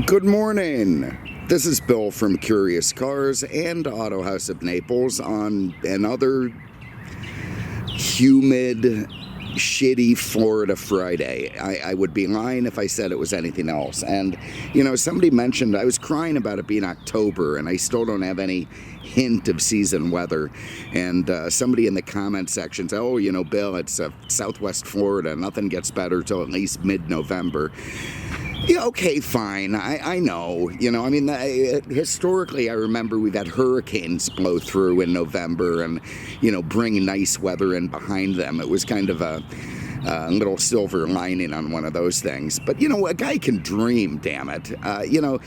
Good morning. This is Bill from Curious Cars and Auto House of Naples on another humid, shitty Florida Friday. I would be lying if I said it was anything else. And, you know, somebody mentioned I was crying about it being October and I still don't have any hint of season weather. And somebody in the comment section said, oh, you know, Bill, it's Southwest Florida. Nothing gets better till at least mid-November. Yeah, okay, fine. I know. You know, I mean, historically, I remember we've had hurricanes blow through in November and, you know, bring nice weather in behind them. It was kind of a little silver lining on one of those things. But, you know, a guy can dream, damn it. You know,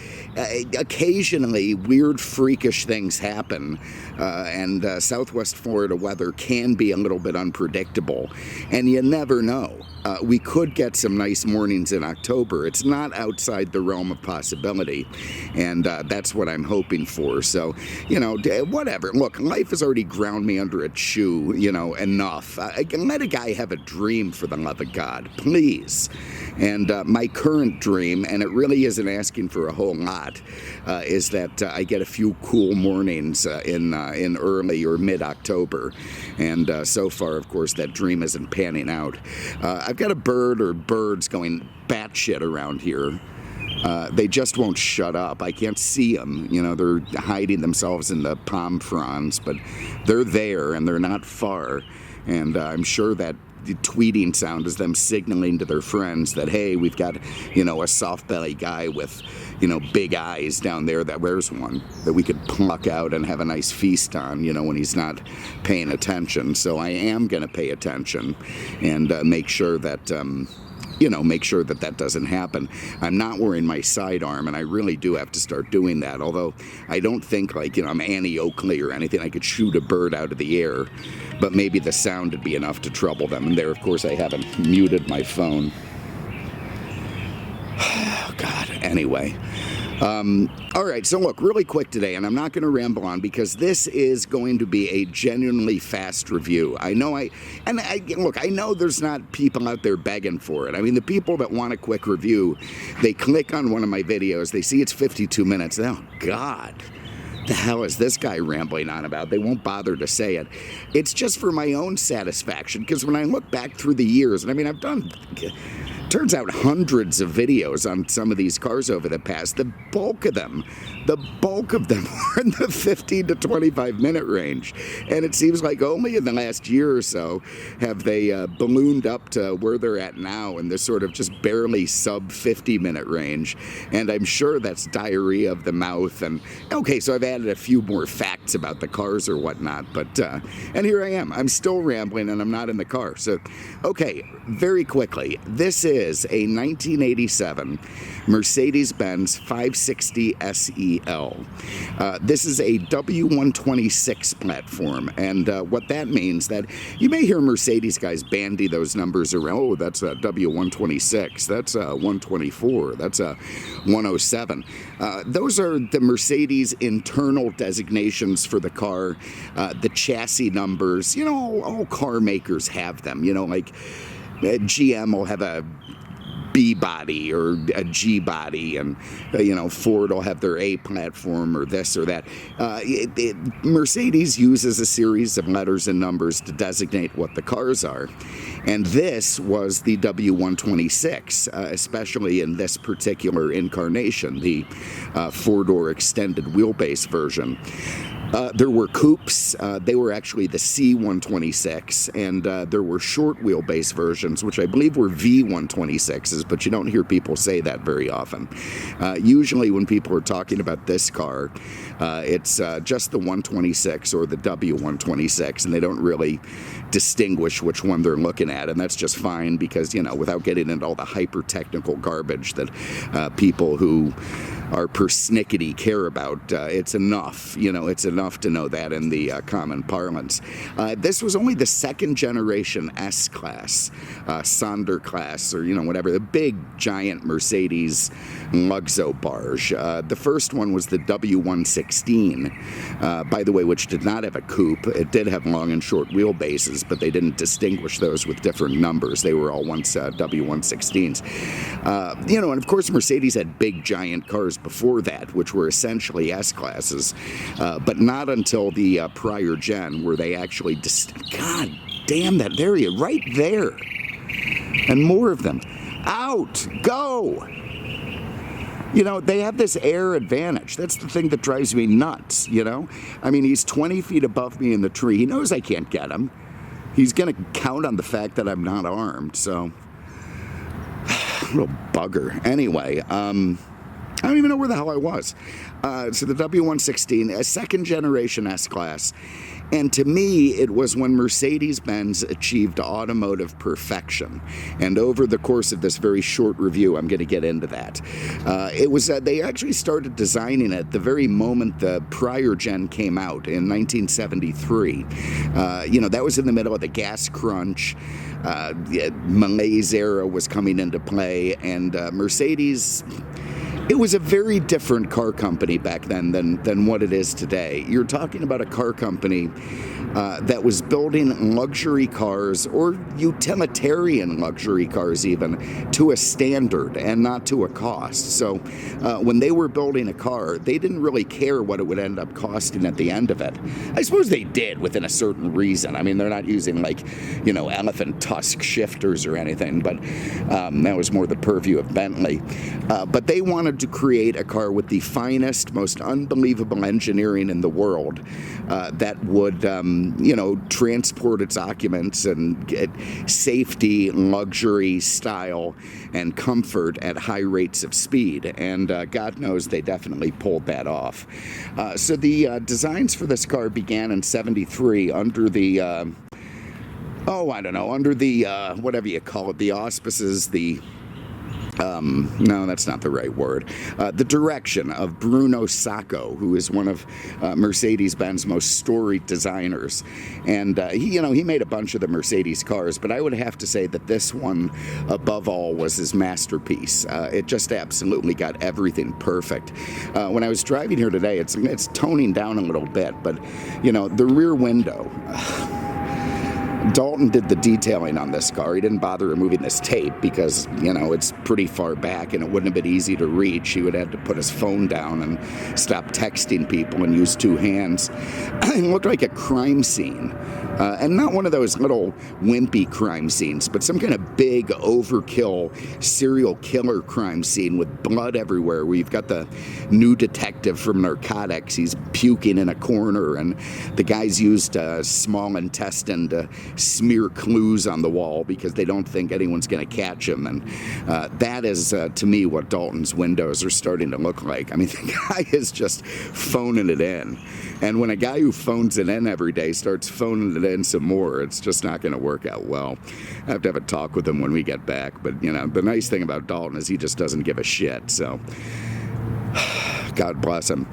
occasionally weird, freakish things happen, and Southwest Florida weather can be a little bit unpredictable, and you never know. We could get some nice mornings in October. It's not outside the realm of possibility, and that's what I'm hoping for. So, you know, whatever. Look, life has already ground me under a shoe, you know, enough. Let a guy have a dream, for the love of God, please. And my current dream, and it really isn't asking for a whole lot, is that I get a few cool mornings in early or mid-October. And so far, of course, that dream isn't panning out. I've got a bird or birds going batshit around here. They just won't shut up. I can't see them. You know, they're hiding themselves in the palm fronds, but they're there and they're not far. And I'm sure that the tweeting sound is them signaling to their friends that, hey, we've got, you know, a soft-belly guy with, you know, big eyes down there that wears one that we could pluck out and have a nice feast on, you know, when he's not paying attention. So I am going to pay attention and make sure that, you know, make sure that that doesn't happen. I'm not wearing my sidearm, and I really do have to start doing that, although I don't think, like, you know, I'm Annie Oakley or anything. I could shoot a bird out of the air, but maybe the sound would be enough to trouble them. And there, of course, I haven't muted my phone. Oh, God. Anyway. All right, so look, really quick today, and I'm not going to ramble on because this is going to be a genuinely fast review. I know look, I know there's not people out there begging for it. I mean, the people that want a quick review, they click on one of my videos, they see it's 52 minutes, oh, God. The hell is this guy rambling on about? They won't bother to say it. It's just for my own satisfaction, because when I look back through the years, and I mean, I've done, turns out, hundreds of videos on some of these cars over the past. The bulk of them were in the 15 to 25 minute range. And it seems like only in the last year or so have they ballooned up to where they're at now in this sort of just barely sub 50 minute range. And I'm sure that's diarrhea of the mouth. And okay, so I've added a few more facts about the cars or whatnot. But, and here I am. I'm still rambling and I'm not in the car. So, okay, very quickly, this is a 1987 Mercedes-Benz 560 SEL. This is a W126 platform, and what that means, that you may hear Mercedes guys bandy those numbers around. Oh, that's a W126, that's a 124, that's a 107. Those are the Mercedes internal designations for the car, the chassis numbers. You know, all car makers have them. You know, like GM will have a B body or a G body, and you know, Ford will have their A platform or this or that. Mercedes uses a series of letters and numbers to designate what the cars are, and this was the W126, especially in this particular incarnation, the four-door extended wheelbase version. There were coupes, they were actually the C126, and there were short wheelbase versions, which I believe were V126s, but you don't hear people say that very often. Usually when people are talking about this car, it's just the 126 or the W126, and they don't really distinguish which one they're looking at, and that's just fine because, you know, without getting into all the hyper-technical garbage that people who our persnickety care about. It's enough, it's enough to know that in the common parlance. This was only the second generation S-Class, Sonder class, or whatever, the big giant Mercedes Luxo barge. The first one was the W116, by the way, which did not have a coupe. It did have long and short wheelbases, but they didn't distinguish those with different numbers. They were all once W116s. And of course Mercedes had big giant cars before that, which were essentially S-classes, but not until the prior gen were they actually God damn, that area right there, and more of them. Out, go. They have this air advantage. That's the thing that drives me nuts, I mean, he's 20 feet above me in the tree. He knows I can't get him. He's going to count on the fact that I'm not armed, so... little bugger. Anyway, I don't even know where the hell I was. So the W116, a second generation S-Class. And to me, it was when Mercedes-Benz achieved automotive perfection. And over the course of this very short review, I'm going to get into that. They actually started designing it the very moment the prior gen came out in 1973. That was in the middle of the gas crunch. Malaise era was coming into play, and Mercedes... It was a very different car company back then than what it is today. You're talking about a car company that was building luxury cars, or utilitarian luxury cars even, to a standard and not to a cost. So when they were building a car, they didn't really care what it would end up costing at the end of it. I suppose they did within a certain reason. I mean, they're not using elephant tusk shifters or anything, but that was more the purview of Bentley. But they wanted to create a car with the finest, most unbelievable engineering in the world that would, transport its occupants and get safety, luxury, style, and comfort at high rates of speed. And God knows they definitely pulled that off. So the designs for this car began in '73 under the, under the, whatever you call it, the auspices, no, that's not the right word. The direction of Bruno Sacco, who is one of Mercedes-Benz most storied designers. And he made a bunch of the Mercedes cars, but I would have to say that this one, above all, was his masterpiece. It just absolutely got everything perfect. When I was driving here today, it's toning down a little bit, but, the rear window... Dalton did the detailing on this car. He didn't bother removing this tape because, it's pretty far back and it wouldn't have been easy to reach. He would have to put his phone down and stop texting people and use two hands. It looked like a crime scene. And not one of those little wimpy crime scenes, but some kind of big overkill serial killer crime scene with blood everywhere, where you've got the new detective from Narcotics. He's puking in a corner, and the guys used small intestine to smear clues on the wall because they don't think anyone's going to catch him. And that is, to me, what Dalton's windows are starting to look like. I mean, the guy is just phoning it in. And when a guy who phones it in every day starts phoning it in some more, it's just not going to work out well. I have to have a talk with him when we get back. But, the nice thing about Dalton is he just doesn't give a shit. So, God bless him.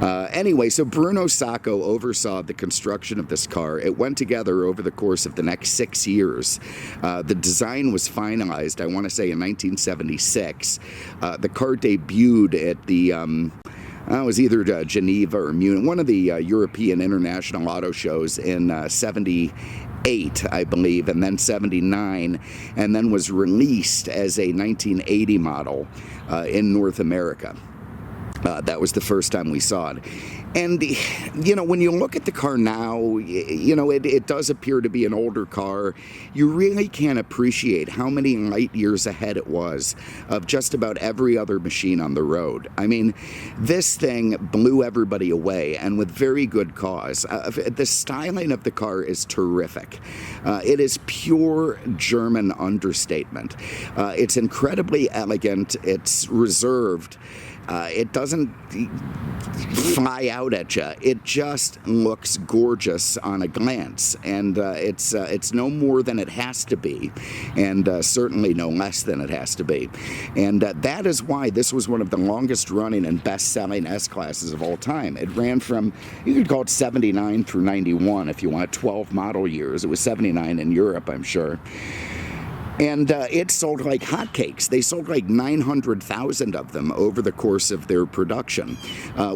Anyway, so Bruno Sacco oversaw the construction of this car. It went together over the course of the next 6 years. The design was finalized, I want to say, in 1976. The car debuted at the... it was either Geneva or Munich, one of the European international auto shows in 78, I believe, and then 79, and then was released as a 1980 model in North America. That was the first time we saw it. And, when you look at the car now, it does appear to be an older car. You really can't appreciate how many light years ahead it was of just about every other machine on the road. I mean, this thing blew everybody away, and with very good cause. The styling of the car is terrific. It is pure German understatement. It's incredibly elegant. It's reserved. It doesn't fly out at you. It just looks gorgeous on a glance, and it's no more than it has to be, and certainly no less than it has to be. And that is why this was one of the longest running and best-selling S-classes of all time. It ran from, you could call it 79 through 91 if you want 12 model years. It was 79 in Europe, I'm sure. And it sold like hotcakes. They sold like 900,000 of them over the course of their production,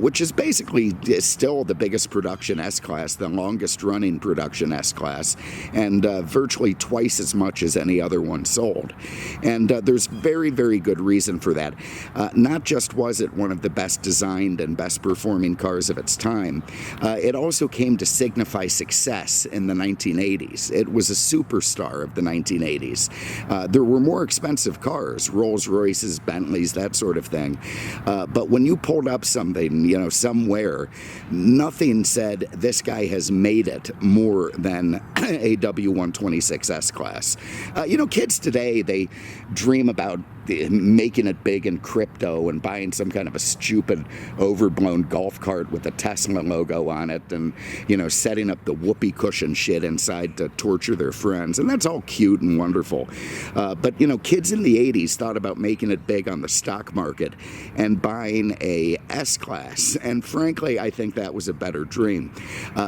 which is basically still the biggest production S-Class, the longest running production S-Class, and virtually twice as much as any other one sold. And there's very, very good reason for that. Not just was it one of the best designed and best performing cars of its time, it also came to signify success in the 1980s. It was a superstar of the 1980s. There were more expensive cars, Rolls Royces, Bentleys, that sort of thing. But when you pulled up something, you know, somewhere, nothing said this guy has made it more than a W126 S-Class. You know, kids today, they dream about making it big in crypto and buying some kind of a stupid overblown golf cart with a Tesla logo on it, and, you know, setting up the whoopee cushion shit inside to torture their friends, and that's all cute and wonderful. But, you know, kids in the 80s thought about making it big on the stock market and buying a S-Class, and frankly, I think that was a better dream,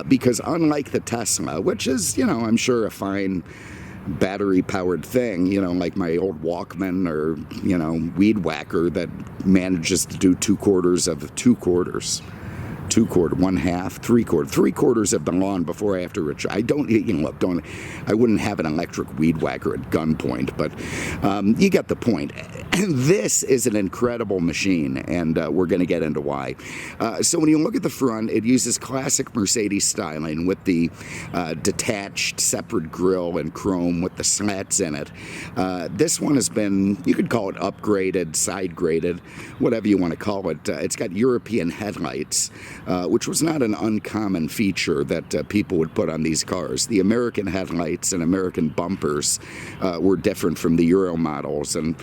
because unlike the Tesla, which is, you know, I'm sure a fine battery-powered thing, you know, like my old Walkman or, you know, Weed Whacker that manages to do 2/4 of 2/4. 2/4, 1/2, 3/4, 3/4 of the lawn before I have to reach. I don't, you know, look, I wouldn't have an electric weed whacker at gunpoint, but you get the point. This is an incredible machine, and we're going to get into why. So when you look at the front, it uses classic Mercedes styling with the detached separate grille and chrome with the slats in it. This one has been, you could call it upgraded, side graded, whatever you want to call it. It's got European headlights, which was not an uncommon feature that people would put on these cars. The American headlights and American bumpers were different from the Euro models, and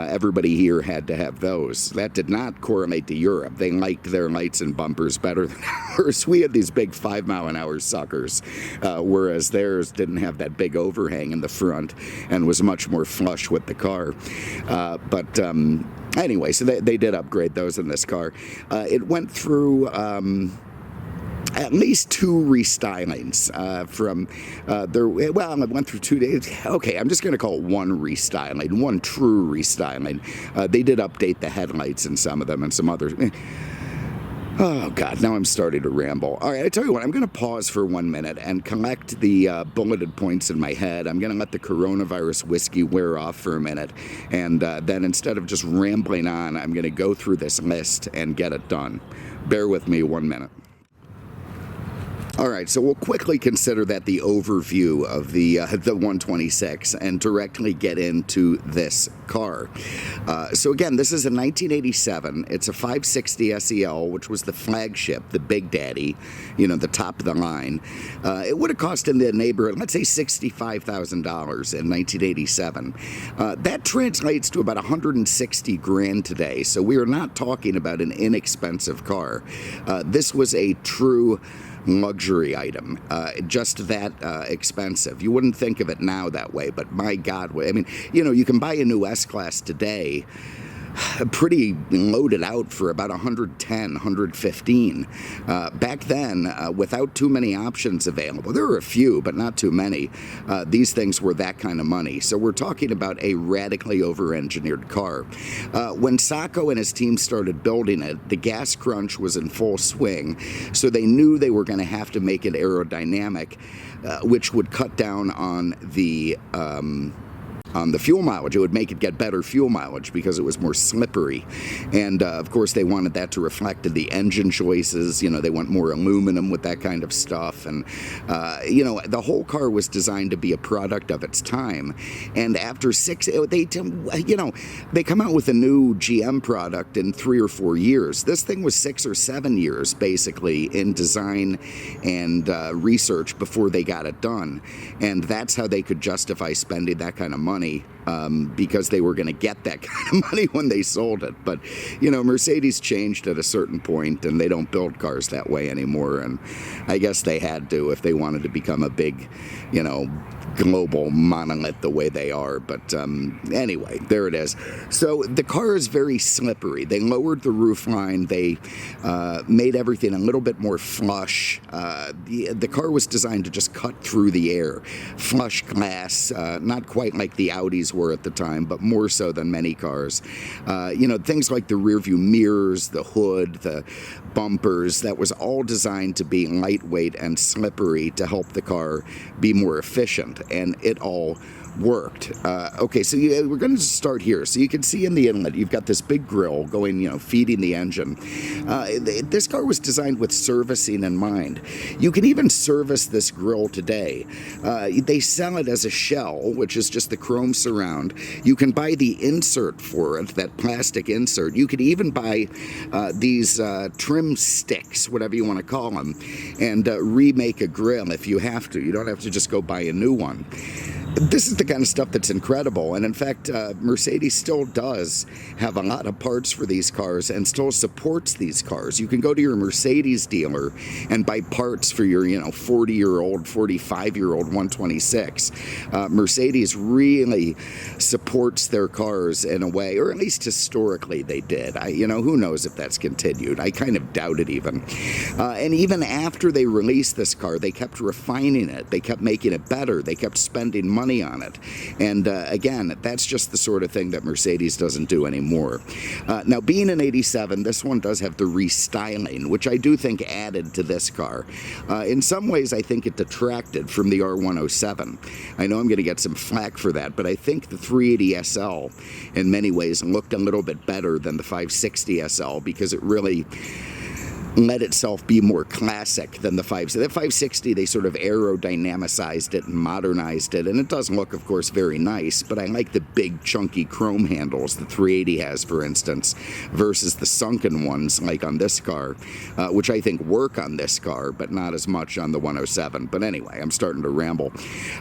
everybody here had to have those. That did not correlate to Europe. They liked their lights and bumpers better than ours. We had these big 5-mile-an-hour suckers, whereas theirs didn't have that big overhang in the front and was much more flush with the car. Anyway, so they did upgrade those in this car. It went through at least 2 restylings well, it went through 2 days. Okay, I'm just going to call it 1 restyling, 1 true restyling. They did update the headlights in some of them and some others. Oh, God, now I'm starting to ramble. All right, I tell you what, I'm going to pause for 1 minute and collect the bulleted points in my head. I'm going to let the coronavirus whiskey wear off for a minute, and then instead of just rambling on, I'm going to go through this list and get it done. Bear with me 1 minute. All right, so we'll quickly consider that the overview of the 126 and directly get into this car. So again, this is a 1987. It's a 560 SEL, which was the flagship, the big daddy, you know, the top of the line. It would have cost in the neighborhood, let's say $65,000 in 1987. That translates to about 160 grand today. So we are not talking about an inexpensive car. This was a true luxury item, just that expensive. You wouldn't think of it now that way, but my God, I mean, you know, you can buy a new S-Class today pretty loaded out for about 110, 115. Back then, without too many options available, there were a few, but not too many. These things were that kind of money. So we're talking about a radically over-engineered car. When Sacco and his team started building it, the gas crunch was in full swing, so they knew they were going to have to make it aerodynamic, which would cut down on the fuel mileage. It would make it get better fuel mileage because it was more slippery. And of course they wanted that to reflect in the engine choices. You know, they want more aluminum with that kind of stuff. And you know, the whole car was designed to be a product of its time. And after they come out with a new GM product in 3 or 4 years. This thing was 6 or 7 years basically in design and research before they got it done. And that's how they could justify spending that kind of money because they were going to get that kind of money when they sold it. But, Mercedes changed at a certain point, and they don't build cars that way anymore. And I guess they had to if they wanted to become a big, global monolith the way they are. But anyway, there it is. So the car is very slippery. They lowered the roof line. They made everything a little bit more flush. The car was designed to just cut through the air. Flush glass, not quite like the Audis were at the time, but more so than many cars. Things like the rear view mirrors, the hood, the bumpers, that was all designed to be lightweight and slippery to help the car be more efficient, and it all worked. Okay, so we're going to start here. So you can see in the inlet, you've got this big grill going, feeding the engine. This car was designed with servicing in mind. You can even service this grill today. They sell it as a shell, which is just the chrome surround. You can buy the insert for it, that plastic insert. You could even buy these trim sticks, whatever you want to call them, and remake a grill if you have to. You don't have to just go buy a new one. This is the kind of stuff that's incredible, and in fact, Mercedes still does have a lot of parts for these cars and still supports these cars. You can go to your Mercedes dealer and buy parts for your, 40-year-old, 45-year-old 126. Mercedes really supports their cars in a way, or at least historically they did. Who knows if that's continued. I kind of doubt it even. And even after they released this car, they kept refining it. They kept making it better. They kept spending money on it. And again, that's just the sort of thing that Mercedes doesn't do anymore. Now, being an 87, this one does have the restyling, which I do think added to this car. In some ways, I think it detracted from the R107. I know I'm going to get some flack for that, but I think the 380 SL in many ways looked a little bit better than the 560 SL because it really let itself be more classic than the 560. The 560, they sort of aerodynamicized it and modernized it, and it does look, of course, very nice, but I like the big, chunky chrome handles the 380 has, for instance, versus the sunken ones like on this car, which I think work on this car, but not as much on the 107. But anyway, I'm starting to ramble.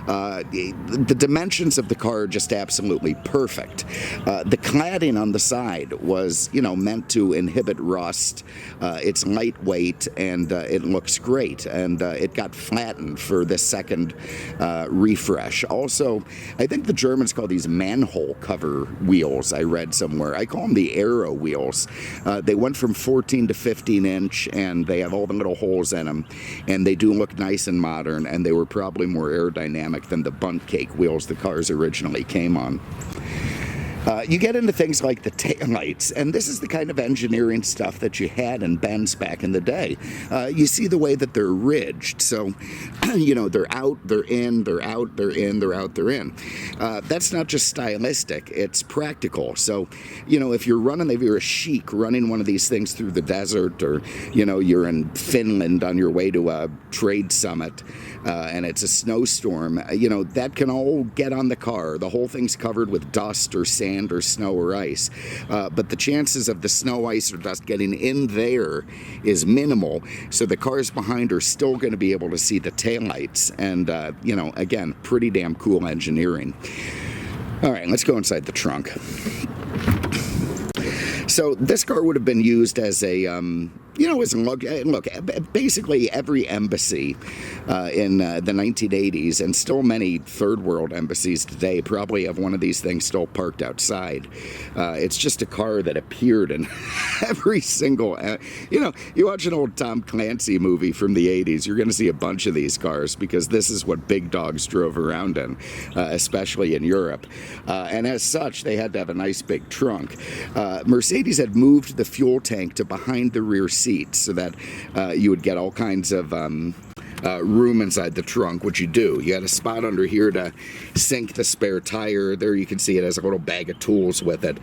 The dimensions of the car are just absolutely perfect. The cladding on the side was, meant to inhibit rust. It's lightweight, and it looks great, and it got flattened for this second refresh. Also, I think the Germans call these manhole cover wheels. I read somewhere. I call them the aero wheels. They went from 14 to 15 inch, and they have all the little holes in them, and they do look nice and modern, and they were probably more aerodynamic than the bunt cake wheels the cars originally came on. You get into things like the taillights, and this is the kind of engineering stuff that you had in Benz back in the day. You see the way that they're ridged, so, they're out, they're in, they're out, they're in, they're out, they're in. That's not just stylistic, it's practical. So, if you're a sheik running one of these things through the desert, or, you're in Finland on your way to a trade summit, and it's a snowstorm, that can all get on the car. The whole thing's covered with dust or sand or snow or ice, but the chances of the snow, ice, or dust getting in there is minimal, so the cars behind are still going to be able to see the taillights, and again, pretty damn cool engineering. All right, let's go inside the trunk. So this car would have been used as a, look, basically every embassy in the 1980s, and still many third world embassies today, probably have one of these things still parked outside. It's just a car that appeared in every single, you watch an old Tom Clancy movie from the 80s, you're going to see a bunch of these cars, because this is what big dogs drove around in, especially in Europe. And as such, they had to have a nice big trunk. Mercedes had moved the fuel tank to behind the rear seat so that you would get all kinds of room inside the trunk, which you do. You had a spot under here to sink the spare tire. There you can see it has a little bag of tools with it.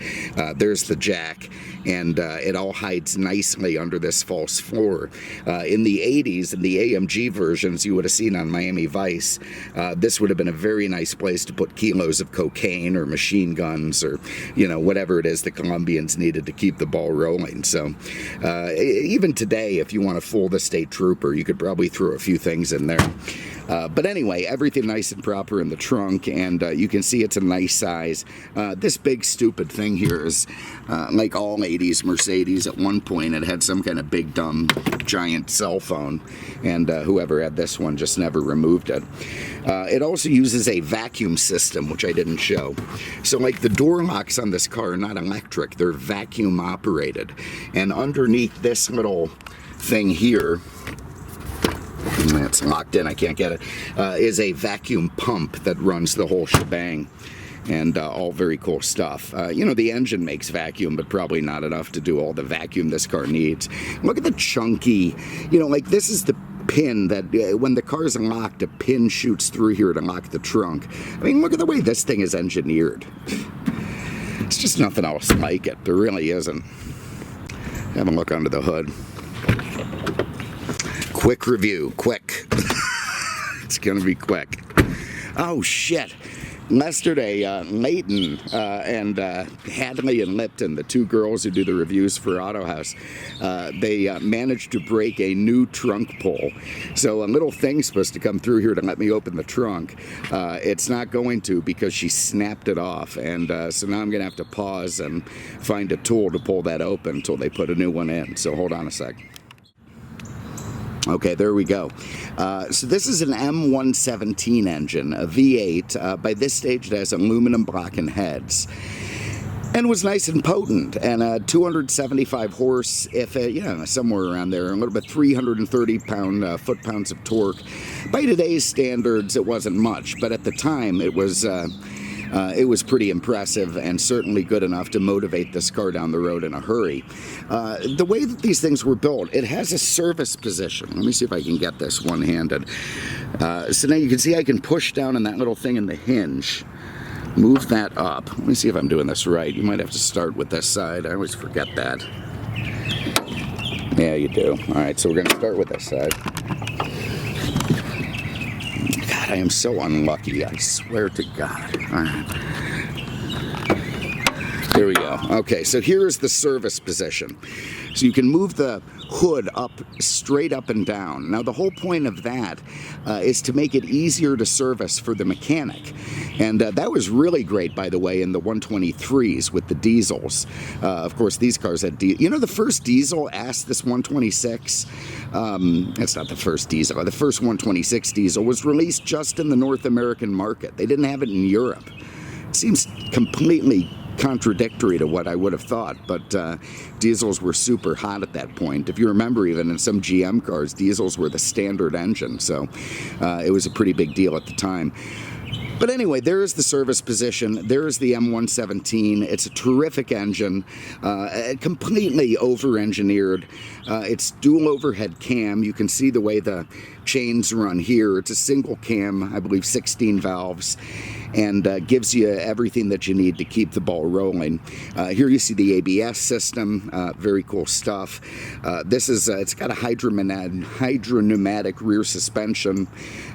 There's the jack, and it all hides nicely under this false floor. In the 80s, in the AMG versions you would have seen on Miami Vice, this would have been a very nice place to put kilos of cocaine or machine guns, or whatever it is the Colombians needed to keep the ball rolling. So even today, if you want to fool the state trooper, you could probably throw a few things in there. But anyway, everything nice and proper in the trunk, and you can see it's a nice size. This big stupid thing here is like all 80s Mercedes. At one point it had some kind of big dumb giant cell phone, and whoever had this one just never removed it. It also uses a vacuum system, which I didn't show. So like the door locks on this car are not electric, they're vacuum operated. And underneath this little thing here, it's locked in, I can't get it, is a vacuum pump that runs the whole shebang. And all very cool stuff. You know, the engine makes vacuum, but probably not enough to do all the vacuum this car needs. Look at the chunky, you know, like this is the pin that when the car's unlocked, a pin shoots through here to lock the trunk. I mean, look at the way this thing is engineered. It's just nothing else like it. There really isn't. Have a look under the hood. Quick review, quick. It's gonna be quick. Oh shit. Yesterday, Leighton and Hadley and Lipton, the two girls who do the reviews for Auto House, they managed to break a new trunk pull. So a little thing's supposed to come through here to let me open the trunk. It's not going to because she snapped it off, and so now I'm going to have to pause and find a tool to pull that open until they put a new one in. So hold on a sec. Okay, there we go. So this is an M117 engine, a V8. By this stage, it has aluminum block and heads. And was nice and potent, and 275 horse, if it, yeah, somewhere around there, a little bit 330 foot-pounds of torque. By today's standards, it wasn't much, but at the time, it was pretty impressive and certainly good enough to motivate this car down the road in a hurry. The way that these things were built, it has a service position. Let me see if I can get this one-handed. So now you can see I can push down on that little thing in the hinge. Move that up. Let me see if I'm doing this right. You might have to start with this side. I always forget that. Yeah, you do. All right, so we're going to start with this side. God, I am so unlucky. I swear to God. All right. There we go. Okay, so here is the service position. So you can move the hood up, straight up and down. Now the whole point of that is to make it easier to service for the mechanic. And that was really great, by the way, in the 123s with the diesels. Of course, these cars had you know, the first diesel asked this 126. That's not the first diesel. The first 126 diesel was released just in the North American market. They didn't have it in Europe. It seems completely contradictory to what I would have thought, but diesels were super hot at that point. If you remember, even in some GM cars, diesels were the standard engine, so it was a pretty big deal at the time. But anyway, there is the service position. There is the M117. It's a terrific engine, completely over-engineered. It's dual overhead cam. You can see the way the chains run here. It's a single cam, I believe 16 valves, and gives you everything that you need to keep the ball rolling. Here you see the ABS system, very cool stuff. This is, it's got a hydropneumatic rear suspension.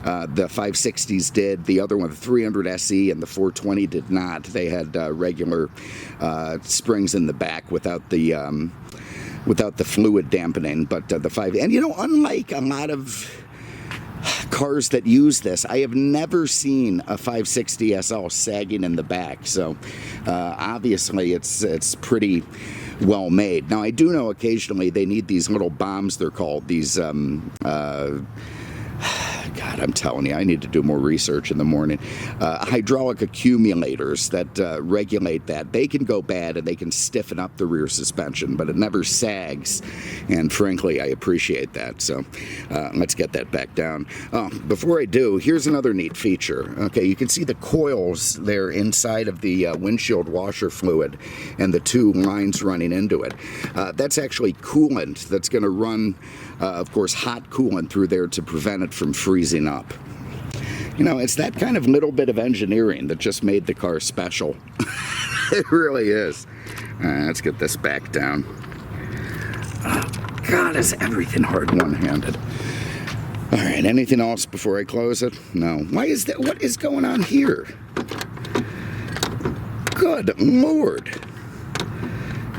The 560s did, the other one, the 300 SE and the 420 did not. They had regular springs in the back without the fluid dampening, but the 5, and you know, unlike a lot of cars that use this, I have never seen a 560 SL sagging in the back, so obviously it's pretty well made. Now I do know occasionally they need these little bombs, they're called, these God, I'm telling you, I need to do more research in the morning. Hydraulic accumulators that regulate that. They can go bad and they can stiffen up the rear suspension, but it never sags. And frankly, I appreciate that. So let's get that back down. Before I do, here's another neat feature. Okay, you can see the coils there inside of the windshield washer fluid and the two lines running into it. That's actually coolant that's going to run, of course, hot coolant through there to prevent it from freezing up. You know, it's that kind of little bit of engineering that just made the car special. It really is. Let's get this back down. Oh, God, is everything hard one-handed. All right, anything else before I close it? No. Why is that? What is going on here? Good Lord.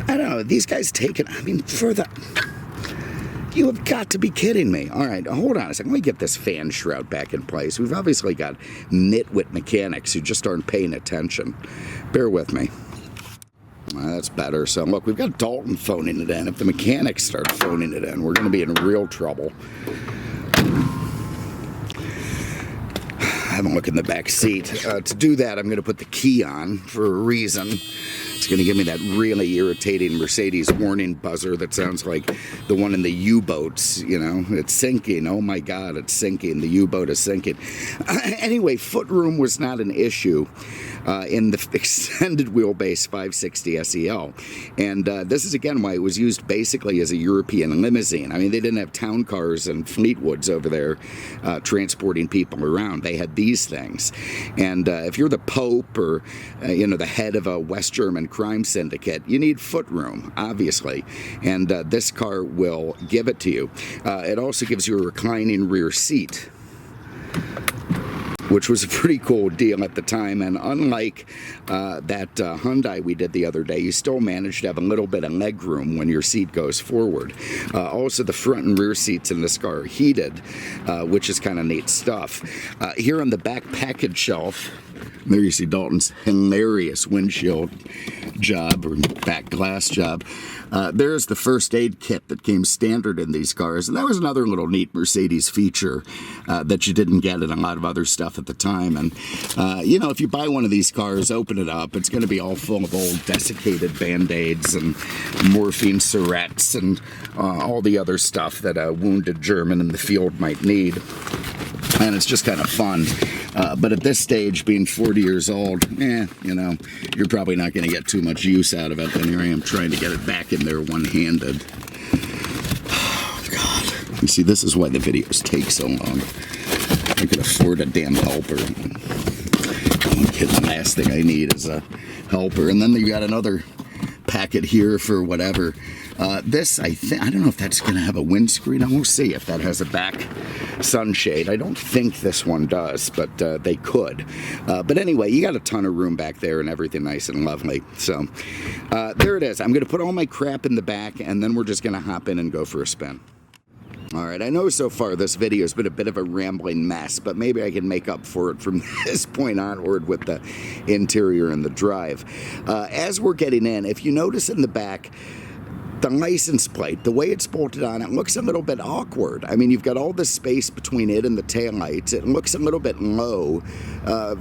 I don't know, these guys taking, I mean, for the... You have got to be kidding me. All right, hold on a second. Let me get this fan shroud back in place. We've obviously got nitwit mechanics who just aren't paying attention. Bear with me. That's better. So, look, we've got Dalton phoning it in. If the mechanics start phoning it in, we're going to be in real trouble. Have a look in the back seat. To do that, I'm going to put the key on for a reason. It's going to give me that really irritating Mercedes warning buzzer that sounds like the one in the U-boats, you know. It's sinking. Oh, my God, it's sinking. The U-boat is sinking. Anyway, footroom was not an issue in the extended wheelbase 560 SEL. And this is, again, why it was used basically as a European limousine. I mean, they didn't have town cars and Fleetwoods over there transporting people around. They had these things. And if you're the Pope or, you know, the head of a West German crime syndicate, you need footroom, obviously. And this car will give it to you. It also gives you a reclining rear seat, which was a pretty cool deal at the time. And unlike that Hyundai we did the other day, you still manage to have a little bit of leg room when your seat goes forward. Also, the front and rear seats in this car are heated, which is kind of neat stuff. Here on the back package shelf, there you see Dalton's hilarious windshield job, or back glass job. There's the first aid kit that came standard in these cars, and that was another little neat Mercedes feature that you didn't get in a lot of other stuff at the time. And you know, if you buy one of these cars, open it up, it's going to be all full of old desiccated Band-Aids and morphine syrettes and all the other stuff that a wounded German in the field might need. And it's just kind of fun. But at this stage, being 40 years old, you know, you're probably not going to get too much use out of it. And here I am trying to get it back in there one-handed. Oh, God. You see, this is why the videos take so long. I could afford a damn helper. The last thing I need is a helper. And then you got another packet here for whatever. This, I don't know if that's going to have a windscreen. We'll see if that has a back sunshade. I don't think this one does, but they could. But anyway, you got a ton of room back there and everything nice and lovely. So there it is. I'm going to put all my crap in the back, and then we're just going to hop in and go for a spin. All right, I know so far this video has been a bit of a rambling mess, but maybe I can make up for it from this point onward with the interior and the drive. As we're getting in, if you notice in the back, the license plate, the way it's bolted on, it looks a little bit awkward. I mean, you've got all this space between it and the taillights. It looks a little bit low,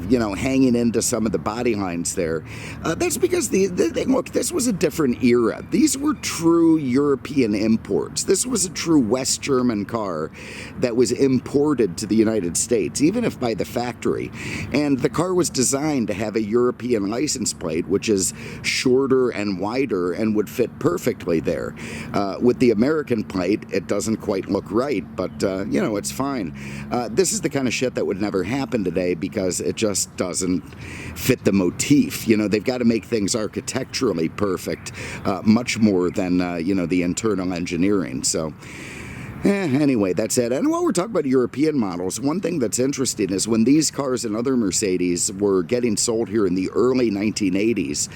you know, hanging into some of the body lines there. That's because, look, this was a different era. These were true European imports. This was a true West German car that was imported to the United States, even if by the factory. And the car was designed to have a European license plate, which is shorter and wider and would fit perfectly there. With the American plate, it doesn't quite look right, but you know, it's fine. This is the kind of shit that would never happen today because it just doesn't fit the motif. You know, they've got to make things architecturally perfect, much more than you know, the internal engineering. So anyway, that's it. And while we're talking about European models, one thing that's interesting is when these cars and other Mercedes were getting sold here in the early 1980s,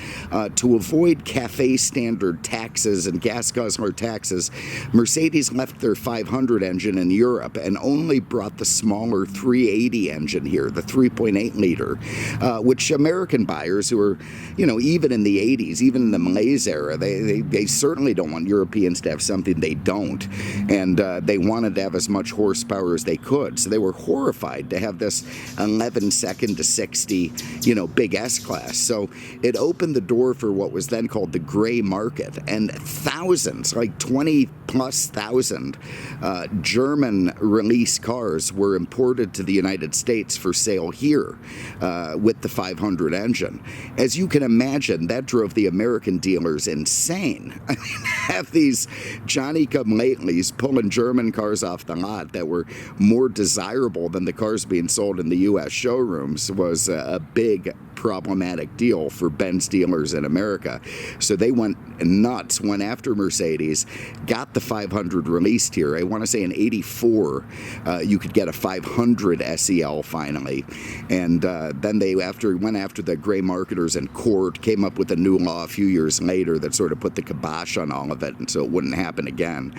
to avoid CAFE standard taxes and gas guzzler taxes, Mercedes left their 500 engine in Europe and only brought the smaller 380 engine here, the 3.8 liter, which American buyers who are, you know, even in the 80s, even in the Malaise era, they certainly don't want Europeans to have something they don't. And they wanted to have as much horsepower as they could. So they were horrified to have this 11-second to 60, you know, big S-Class. So it opened the door for what was then called the gray market. And thousands, like 20+ thousand German release cars were imported to the United States for sale here with the 500 engine. As you can imagine, that drove the American dealers insane. I mean, have these Johnny-come-latelys pulling German cars off the lot that were more desirable than the cars being sold in the U.S. showrooms was a big problematic deal for Benz dealers in America. So they went nuts, went after Mercedes, got the 500 released here. I want to say in '84, you could get a 500 SEL finally. And then they went after the gray marketers in court, came up with a new law a few years later that sort of put the kibosh on all of it, and so it wouldn't happen again.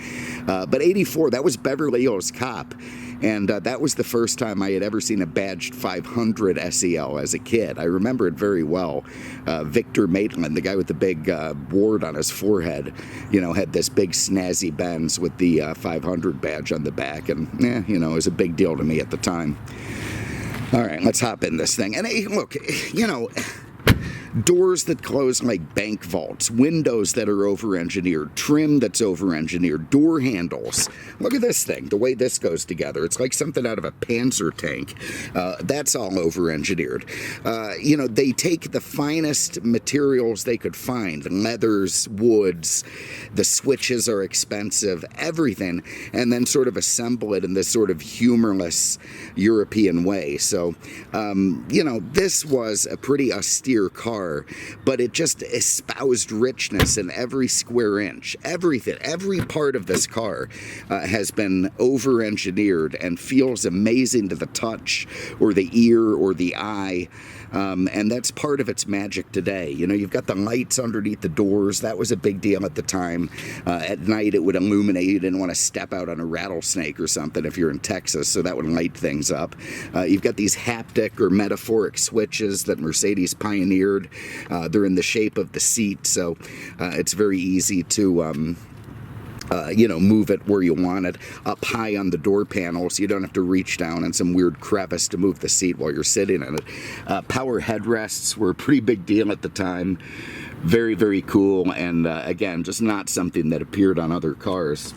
But '84, that was Beverly Hills Cop. And that was the first time I had ever seen a badged 500 SEL as a kid. I remember it very well. Victor Maitland, the guy with the big wart on his forehead, had this big snazzy Benz with the 500 badge on the back. And, it was a big deal to me at the time. All right, let's hop in this thing. And hey, look, doors that close like bank vaults, windows that are over-engineered, trim that's over-engineered, door handles. Look at this thing, the way this goes together. It's like something out of a Panzer tank. That's all over-engineered. They take the finest materials they could find, leathers, woods, the switches are expensive, everything, and then sort of assemble it in this sort of humorless European way. So, this was a pretty austere car, but it just espoused richness in every square inch. Everything, every part of this car has been over-engineered and feels amazing to the touch or the ear or the eye. And that's part of its magic today. You've got the lights underneath the doors. That was a big deal at the time. At night, it would illuminate. You didn't want to step out on a rattlesnake or something if you're in Texas, so that would light things up. You've got these haptic or metaphoric switches that Mercedes pioneered. They're in the shape of the seat, so it's very easy to move it where you want it, up high on the door panel, so you don't have to reach down in some weird crevice to move the seat while you're sitting in it. Power headrests were a pretty big deal at the time. Very, very cool, and again, just not something that appeared on other cars.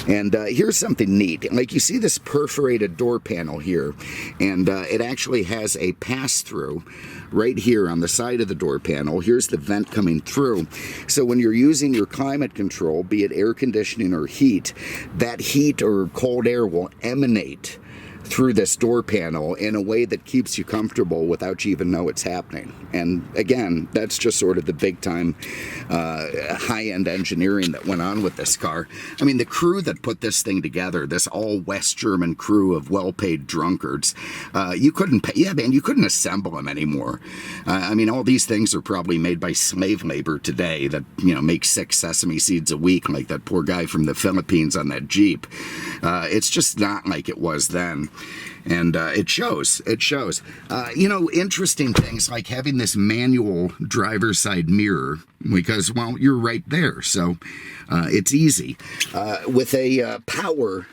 And here's something neat. Like, you see this perforated door panel here, and it actually has a pass-through right here on the side of the door panel. Here's the vent coming through. So when you're using your climate control, be it air conditioning or heat, that heat or cold air will emanate through this door panel in a way that keeps you comfortable without you even know it's happening. And again, that's just sort of the big time high-end engineering that went on with this car. I mean, the crew that put this thing together, this all West German crew of well-paid drunkards, you couldn't assemble them anymore. I mean, all these things are probably made by slave labor today that, make 6 sesame seeds a week, like that poor guy from the Philippines on that Jeep. It's just not like it was then. And it shows. Interesting things like having this manual driver's side mirror because, well, you're right there. So it's easy. With a power,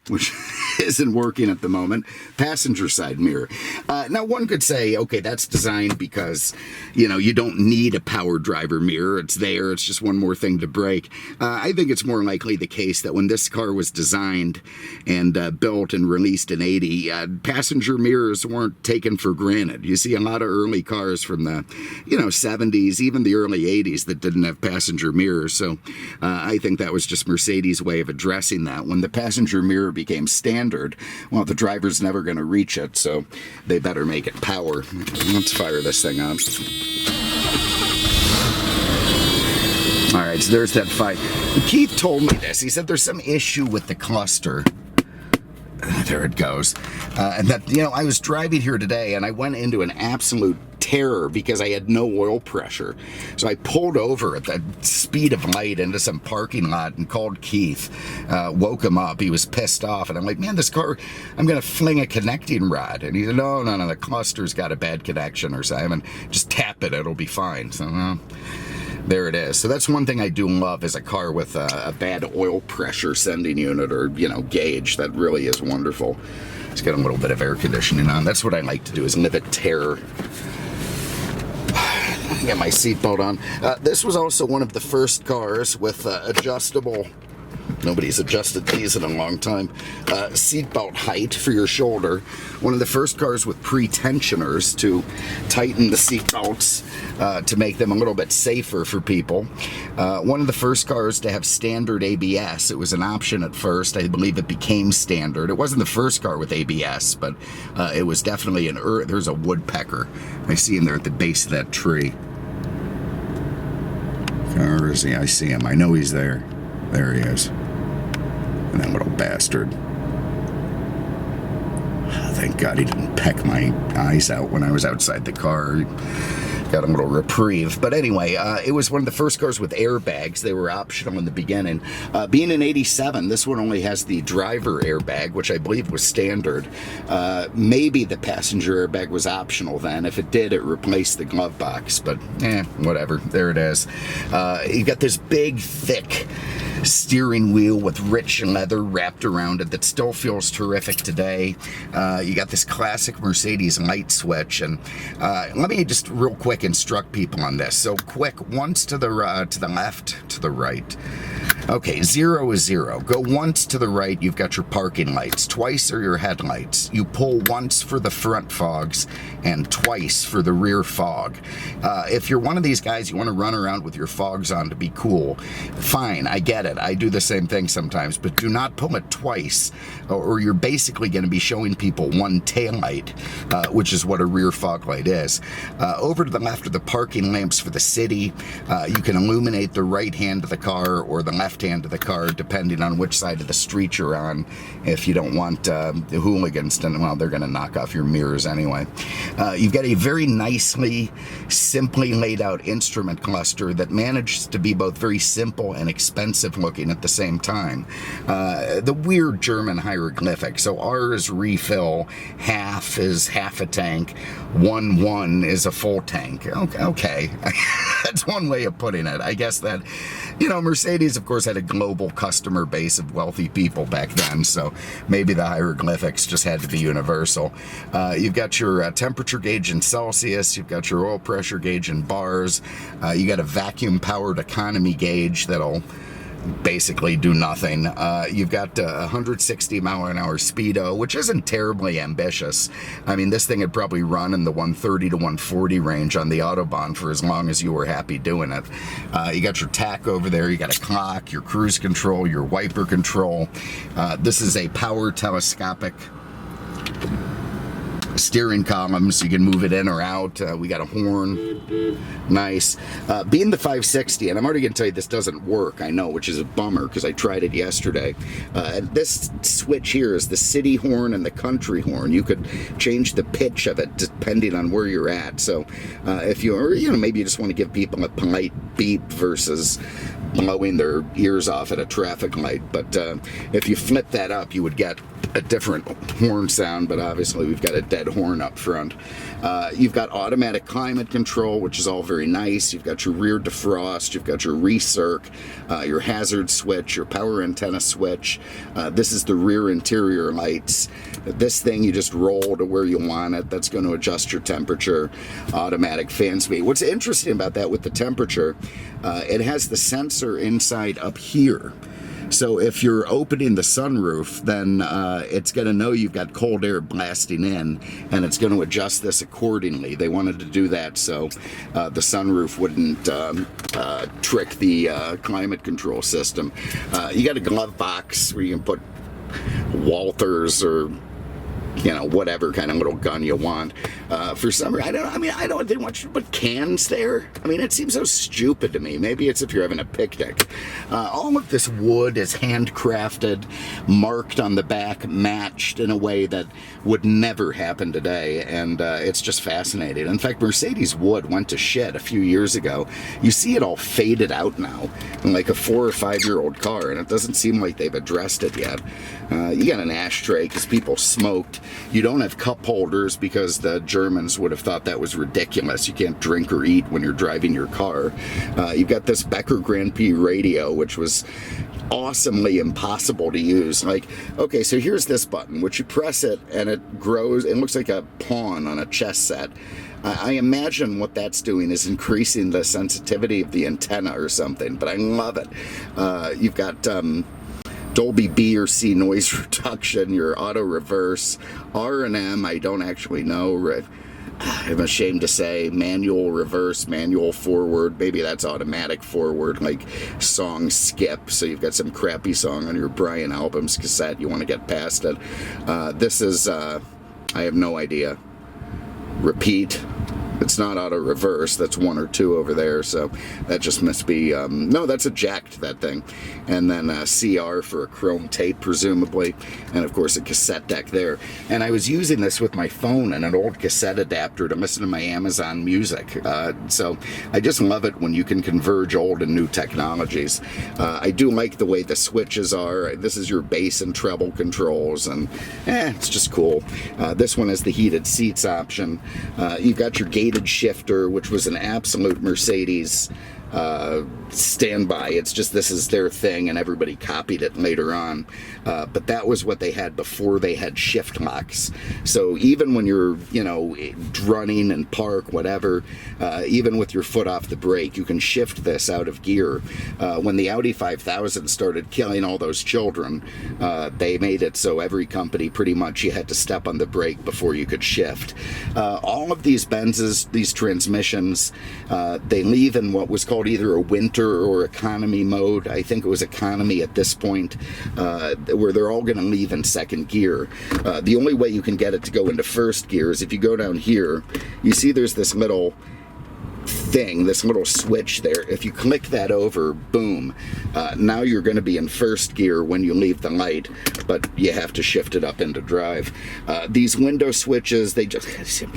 which isn't working at the moment, passenger side mirror. Now, one could say, okay, that's designed because, you don't need a power driver mirror. It's there. It's just one more thing to break. I think it's more likely the case that when this car was designed and built and released in '80, passenger mirrors weren't taken for granted. You see a lot of early cars from the, 70s, even the early 80s that didn't have passenger mirrors. So I think that was just Mercedes' way of addressing that. When the passenger mirror became standard, well, the driver's never going to reach it, so they better make it power. Let's fire this thing up. All right, so there's that fight. Keith told me this. He said there's some issue with the cluster. There it goes. And that, I was driving here today and I went into an absolute terror because I had no oil pressure. So I pulled over at the speed of light into some parking lot and called Keith, woke him up. He was pissed off, and I'm like, man, this car, I'm going to fling a connecting rod. And he said, no, the cluster's got a bad connection or something. Just tap it, it'll be fine. So, well, there it is. So that's one thing I do love is a car with a bad oil pressure sending unit or, gauge. That really is wonderful. It's got a little bit of air conditioning on. That's what I like to do, is live at terror. Get my seatbelt on. This was also one of the first cars with adjustable Nobody's adjusted these in a long time. Seatbelt height for your shoulder. One of the first cars with pre-tensioners to tighten the seatbelts to make them a little bit safer for people. One of the first cars to have standard ABS. It was an option at first. I believe it became standard. It wasn't the first car with ABS, but it was definitely there's a woodpecker. I see him there at the base of that tree. Where is he? I see him. I know he's there. There he is. And that little bastard. Thank God he didn't peck my eyes out when I was outside the car. Got a little reprieve. But anyway, it was one of the first cars with airbags. They were optional in the beginning. Being an 87, this one only has the driver airbag, which I believe was standard. Maybe the passenger airbag was optional then. If it did, it replaced the glove box. But, whatever. There it is. You got this big, thick steering wheel with rich leather wrapped around it that still feels terrific today. You got this classic Mercedes light switch, and let me just real quick instruct people on this. So quick, once to the left, to the right. Okay, 0 is 0. Go once to the right, you've got your parking lights. Twice are your headlights. You pull once for the front fogs and twice for the rear fog. If you're one of these guys, you want to run around with your fogs on to be cool, fine, I get it. I do the same thing sometimes, but do not pull it twice, or you're basically going to be showing people one taillight, which is what a rear fog light is. Over to the left are the parking lamps for the city. You can illuminate the right hand of the car or the left hand of the car, depending on which side of the street you're on. If you don't want the hooligans to, well, they're going to knock off your mirrors anyway. You've got a very nicely, simply laid out instrument cluster that manages to be both very simple and expensive looking at the same time. The weird German hieroglyphic. So R is refill, half is half a tank, 1 is a full tank. Okay. That's one way of putting it. I guess that, Mercedes, of course, had a global customer base of wealthy people back then, so maybe the hieroglyphics just had to be universal. You've got your temperature gauge in Celsius, you've got your oil pressure gauge in bars, you got a vacuum-powered economy gauge that'll basically do nothing. You've got 160 mile an hour speedo, which isn't terribly ambitious. I mean, this thing had probably run in the 130 to 140 range on the Autobahn for as long as you were happy doing it. You got your tach over there, you got a clock, your cruise control, your wiper control. This is a power telescopic steering column, so you can move it in or out. We got a horn. Nice. Being the 560, and I'm already going to tell you this doesn't work, I know, which is a bummer because I tried it yesterday. This switch here is the city horn and the country horn. You could change the pitch of it depending on where you're at. So if you're, maybe you just want to give people a polite beep versus blowing their ears off at a traffic light. But if you flip that up, you would get a different horn sound, but obviously we've got a dead horn up front. You've got automatic climate control, which is all very nice. You've got your rear defrost, you've got your recirc, your hazard switch, your power antenna switch. This is the rear interior lights. This thing you just roll to where you want it. That's going to adjust your temperature, automatic fan speed. What's interesting about that with the temperature, it has the sensor inside up here. So if you're opening the sunroof, then it's going to know you've got cold air blasting in, and it's going to adjust this accordingly. They wanted to do that so the sunroof wouldn't trick the climate control system. You got a glove box where you can put Walthers or whatever kind of little gun you want. For some reason, I don't think much but cans there. I mean, it seems so stupid to me. Maybe it's if you're having a picnic. All of this wood is handcrafted, marked on the back, matched in a way that would never happen today, and it's just fascinating. In fact, Mercedes wood went to shit a few years ago. You see it all faded out now in like a 4 or 5 year old car, and it doesn't seem like they've addressed it yet. You got an ashtray because people smoked. You don't have cup holders because the Germans would have thought that was ridiculous. You can't drink or eat when you're driving your car. You've got this Becker Grand Prix radio, which was awesomely impossible to use. Like, okay, so here's this button, which you press it and it grows. It looks like a pawn on a chess set. I imagine what that's doing is increasing the sensitivity of the antenna or something, but I love it. You've got Dolby B or C noise reduction, your auto reverse, R and M, I don't actually know. I'm ashamed to say manual reverse, manual forward. Maybe that's automatic forward, like song skip. So you've got some crappy song on your Brian Albums cassette, you want to get past it. This is, I have no idea. Repeat. It's not auto reverse, that's 1 or 2 over there, so that just must be, no, that's eject, that thing. And then CR for a chrome tape, presumably, and of course a cassette deck there. And I was using this with my phone and an old cassette adapter to listen to my Amazon Music. So I just love it when you can converge old and new technologies. I do like the way the switches are. This is your bass and treble controls, and it's just cool. This one has the heated seats option. You've got your gated shifter, which was an absolute Mercedes standby. It's just, this is their thing, and everybody copied it later on. But that was what they had before they had shift locks. So even when you're, you know, running and park, whatever, even with your foot off the brake, you can shift this out of gear. When the Audi 5000 started killing all those children, they made it so every company pretty much, you had to step on the brake before you could shift. All of these Benzes, these transmissions, they leave in what was called either a winter or economy mode. I think it was economy at this point, where they're all going to leave in second gear. The only way you can get it to go into first gear is if you go down here, you see there's this little thing, this little switch there. If you click that over, boom, now you're going to be in first gear when you leave the light, but you have to shift it up into drive. These window switches, they just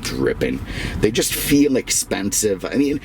dripping. They just feel expensive. I mean,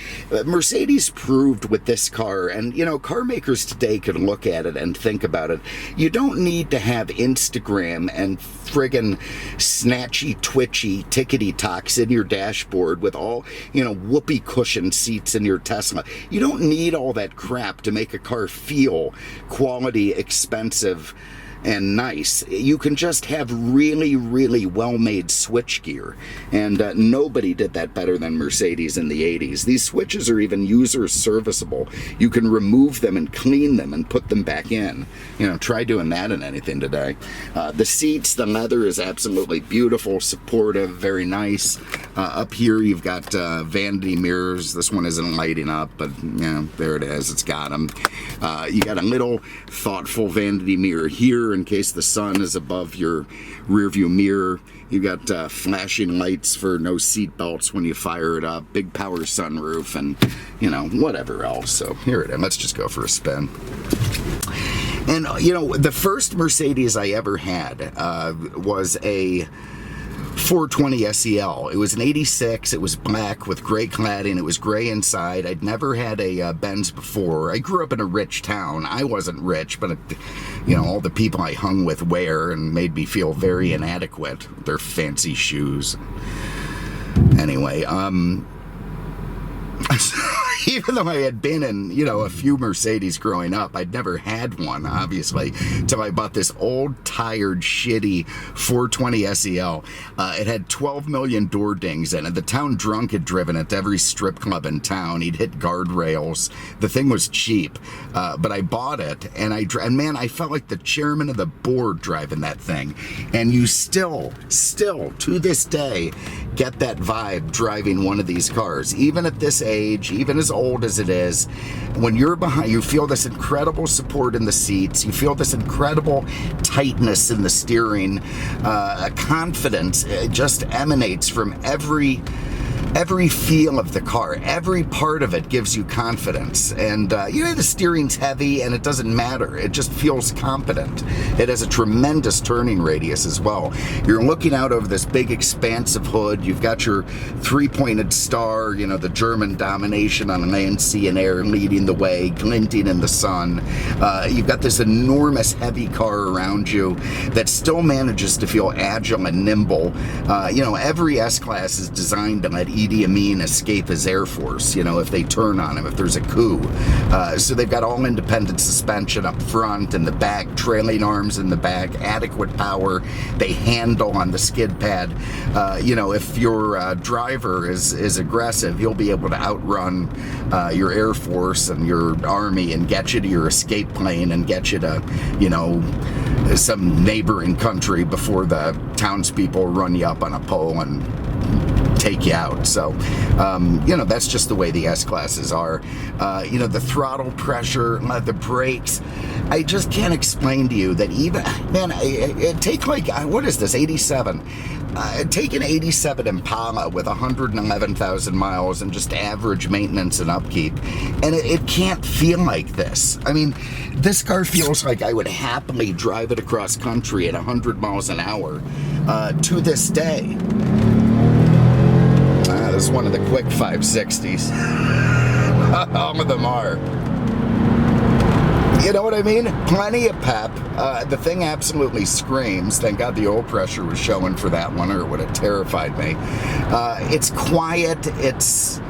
Mercedes proved with this car, and you know, car makers today could look at it and think about it. You don't need to have Instagram and friggin' snatchy, twitchy, tickety-tocks in your dashboard with all, you know, whoopee cushion seats in your Tesla. You don't need all that crap to make a car feel quality, expensive, and nice. You can just have really, really well-made switchgear, and nobody did that better than Mercedes in the 80s. These switches are even user serviceable. You can remove them and clean them and put them back in. You know, try doing that in anything today. The seats, the leather is absolutely beautiful, supportive, very nice. Up here you've got vanity mirrors. This one isn't lighting up, but you know, there it is. It's got them. You got a little thoughtful vanity mirror here in case the sun is above your rear view mirror. You got flashing lights for no seat belts when you fire it up, big power sunroof, and you know, whatever else. So here it is. Let's just go for a spin. And you know, the first Mercedes I ever had was a 420 SEL. It was an 86. It was black with gray cladding. It was gray inside. I'd never had a Benz before. I grew up in a rich town. I wasn't rich, but you know, all the people I hung with were, and made me feel very inadequate. Their fancy shoes. Anyway, even though I had been in, you know, a few Mercedes growing up, I'd never had one, obviously, till I bought this old, tired, shitty 420 SEL. It had 12 million door dings in it. The town drunk had driven it to every strip club in town. He'd hit guardrails. The thing was cheap, but I bought it, and man, I felt like the chairman of the board driving that thing. And you still, to this day, get that vibe driving one of these cars. Even at this age, even as old as it is, when you're behind, you feel this incredible support in the seats, you feel this incredible tightness in the steering, confidence just emanates from every feel of the car. Every part of it gives you confidence. And you know, the steering's heavy and it doesn't matter. It just feels competent. It has a tremendous turning radius as well. You're looking out over this big expansive hood. You've got your three-pointed star, you know, the German domination on land, sea, and air leading the way, glinting in the sun. You've got this enormous heavy car around you that still manages to feel agile and nimble. You know, every S-Class is designed to let Idi Amin escape his Air Force, you know, if they turn on him, if there's a coup. So they've got all independent suspension up front and the back, trailing arms in the back, adequate power. They handle on the skid pad. You know, if your driver is aggressive, he'll be able to outrun your Air Force and your Army and get you to your escape plane and get you to, you know, some neighboring country before the townspeople run you up on a pole and take you out. So, you know, that's just the way the S-classes are. You know, the throttle pressure, the brakes, I just can't explain to you that even, man, take like, what is this, 87? Take an 87 Impala with 111,000 miles and just average maintenance and upkeep, and it can't feel like this. I mean, this car feels like I would happily drive it across country at 100 miles an hour to this day. This is one of the quick 560s. All of them are. You know what I mean? Plenty of pep. The thing absolutely screams. Thank God the oil pressure was showing for that one, or it would have terrified me. It's quiet. It's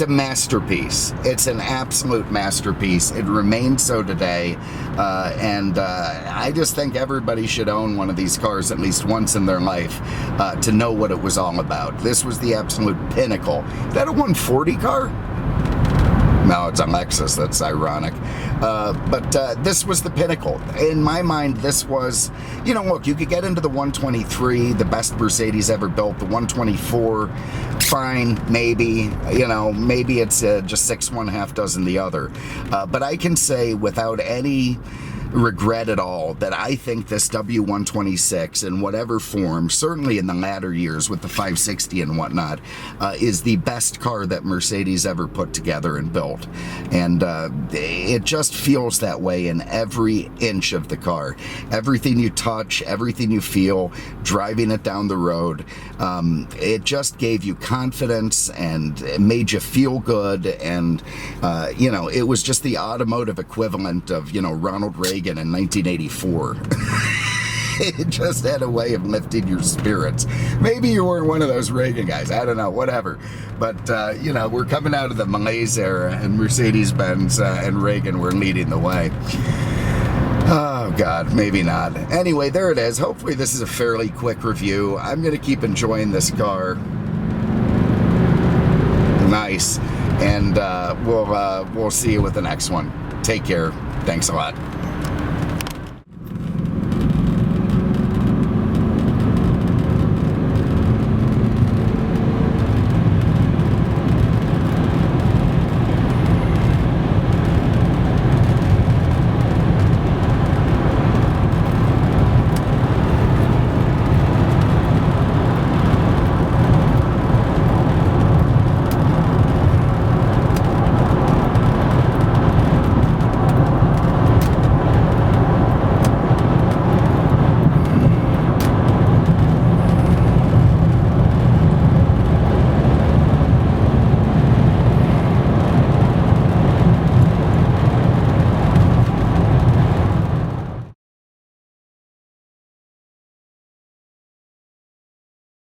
a masterpiece. It's an absolute masterpiece. It remains so today. And I just think everybody should own one of these cars at least once in their life to know what it was all about. This was the absolute pinnacle. Is that a 140 car? No, it's a Lexus. That's ironic. But this was the pinnacle. In my mind, this was, you know, look, you could get into the 123, the best Mercedes ever built, the 124, fine, maybe, you know, maybe it's just 6 one, half dozen the other. But I can say without any regret at all that I think this W126 in whatever form, certainly in the latter years with the 560 and whatnot, is the best car that Mercedes ever put together and built. And it just feels that way in every inch of the car. Everything you touch, everything you feel, driving it down the road, it just gave you confidence and it made you feel good. And, you know, it was just the automotive equivalent of, you know, Ronald Reagan in 1984. It just had a way of lifting your spirits. Maybe you were one of those Reagan guys. I don't know, whatever. But, you know, we're coming out of the Malaise era, and Mercedes-Benz and Reagan were leading the way. Oh, God, maybe not. Anyway, there it is. Hopefully this is a fairly quick review. I'm going to keep enjoying this car. Nice. And we'll see you with the next one. Take care. Thanks a lot.